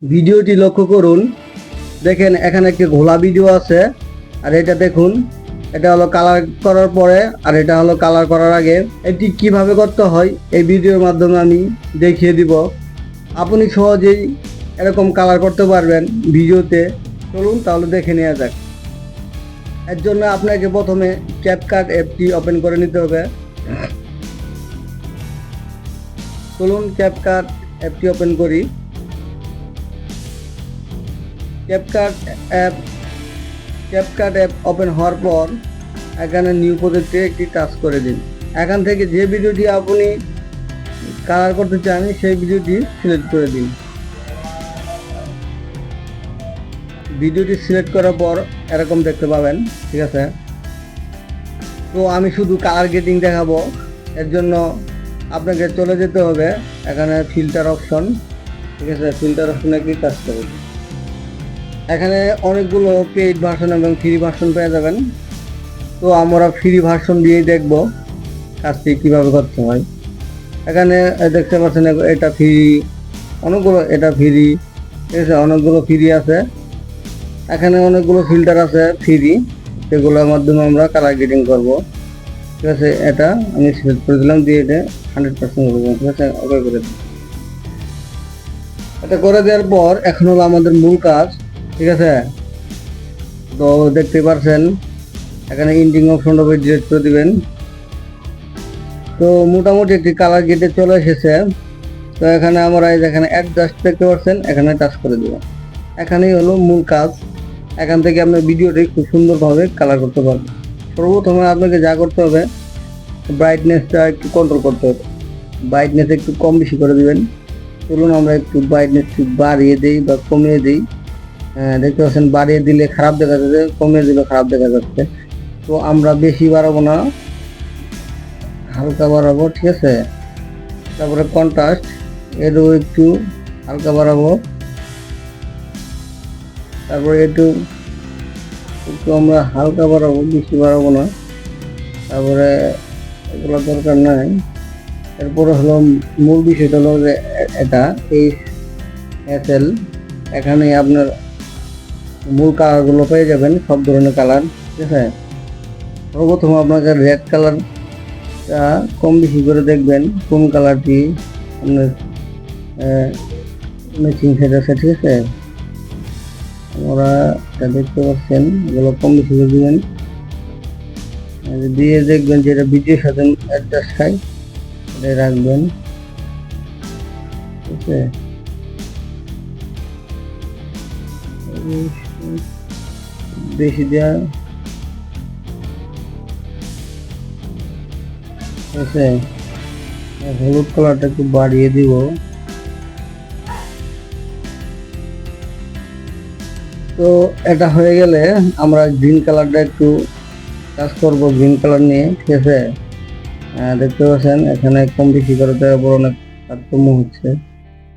ভিডিওটি লক্ষ্য করুন, দেখেন এখানে একটি ঘোলা ভিডিও আছে। আর এটা দেখুন, এটা হলো কালার করার পরে, আর এটা হলো কালার করার আগে। এটি কিভাবে করতে হয় এই ভিডিওর মাধ্যমে আমি দেখিয়ে দিব। আপনি সহজেই এরকম কালার করতে পারবেন ভিডিওতে। চলুন তাহলে দেখে নেওয়া যাক। এর জন্য আপনাকে প্রথমে ক্যাপকাট অ্যাপটি ওপেন করে নিতে হবে। চলুন ক্যাপকাট অ্যাপটি ওপেন করি। ক্যাপকাট অ্যাপ ওপেন হওয়ার পর এখানে নিউ প্রজেক্টে একটি টাচ করে দিন। এখান থেকে যে ভিডিওটি আপনি কালার করতে চান সেই ভিডিওটি সিলেক্ট করে দিন। ভিডিওটি সিলেক্ট করার পর এরকম দেখতে পাবেন, ঠিক আছে। তো আমি শুধু কালার গ্রেডিং দেখাবো, এর জন্য আপনাকে চলে যেতে হবে এখানে ফিল্টার অপশন, ঠিক আছে। ফিল্টার অপশনে কি কাজ করবে, এখানে অনেকগুলো পেইড ভার্সন এবং ফ্রি ভার্সন পেয়ে যাবেন। তো আমরা ফ্রি ভার্সন দিয়েই দেখব কাজটি কীভাবে করতে হয়। এখানে দেখতে পাচ্ছেন এটা ফ্রি, অনেকগুলো, এটা ফ্রি, ঠিক আছে, অনেকগুলো ফ্রি আছে। এখানে অনেকগুলো ফিল্টার আছে ফ্রি, সেগুলোর মাধ্যমে আমরা কালার গ্রেডিং করবো, ঠিক আছে। এটা আমি সিলেক্ট করে দিলাম, দিয়ে এটা 100% করে দিলাম, ঠিক আছে, ওকে করে দিলাম। এটা করে দেওয়ার পর এখন হলো আমাদের মূল কাজ, ঠিক আছে। তো দেখতে পাচ্ছেন এখানে ইন্ডিং অপশনটা ডিলিট করে দিবেন। তো মোটামুটি একটি কালার গেটে চলে এসেছে। তো এখানে আমরা এখানে অ্যাডজাস্ট দেখতে পাচ্ছেন, এখানে টাচ করে দেবেন। এখানেই হলো মূল কাজ। এখান থেকে আপনার ভিডিওটি খুব সুন্দরভাবে কালার করতে পারবেন। সর্বপ্রথমে আপনাকে যা করতে হবে, ব্রাইটনেসটা একটু কন্ট্রোল করতে হবে। ব্রাইটনেস একটু কম বেশি করে দিবেন। চলুন আমরা একটু ব্রাইটনেস একটু বাড়িয়ে দিই বা কমিয়ে দিই। দেখতে পাচ্ছেন বাড়িয়ে দিলে খারাপ দেখা যাচ্ছে, কমিয়ে দিলে খারাপ দেখা যাচ্ছে। তো আমরা বেশি বাড়াবো না, হালকা বাড়াবো, ঠিক আছে। তারপরে কন্ট্রাস্ট এরও একটু হালকা বাড়াবো। তারপরে একটু একটু আমরা হালকা বাড়াবো, বেশি বাড়াবো না। তারপরে এগুলো দরকার নাই। এরপরে হলো মূল বিষয়টা হলো যে এটা HSL, এখানে আপনার মূল কালারগুলো পেয়ে যাবেন, সব ধরনের কালার, ঠিক আছে। সর্বপ্রথম আপনাকে রেড কালারটা কম বেশি করে দেখবেন কোন কালারটি আপনার ম্যাচিং সেট আছে, ঠিক আছে। আমরা দেখতে পাচ্ছেন এগুলো কম বেশি করে দিবেন, দিয়ে দেখবেন যে এটা ভিডিওর সাথে অ্যাডজাস্ট হয়, এটা রাখবেন, ঠিক আছে। বেশি দেওয়া, ঠিক আছে। হলুদ কালারটা একটু বাড়িয়ে দিব। তো এটা হয়ে গেলে আমরা গ্রিন কালারটা একটু কাজ করবো, গ্রিন কালার নিয়ে, ঠিক আছে। দেখতে পাচ্ছেন এখানে কম বেশি করে দেওয়ার পর অনেক তারতম্য হচ্ছে।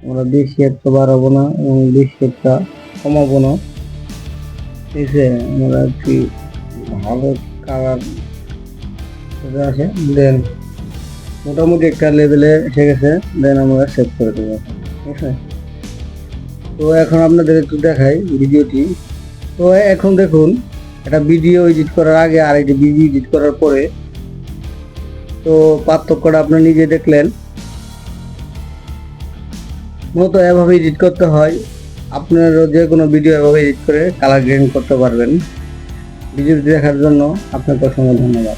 আমরা বেশি একটা বাড়াবো না এবং বেশি একটা কমাবো না, ঠিক আছে। আমরা একটি ভালো কালার আসে, দেন মোটামুটি একটা লেভেলে এসে গেছে, দেন আমরা সেভ করে দেবো, ঠিক আছে। তো এখন আপনাদের একটু দেখাই ভিডিওটি। তো এখন দেখুন, একটা ভিডিও এডিট করার আগে আর একটি ভিডিও এডিট করার পরে, তো পার্থক্যটা আপনি নিজে দেখলেন। মূলত এভাবে এডিট করতে হয়। আপনারও যে কোনো ভিডিও এভাবে এডিট করে কালার গ্রেডিং করতে পারবেন। ভিডিওটি দেখার জন্য আপনাকে অসংখ্য ধন্যবাদ।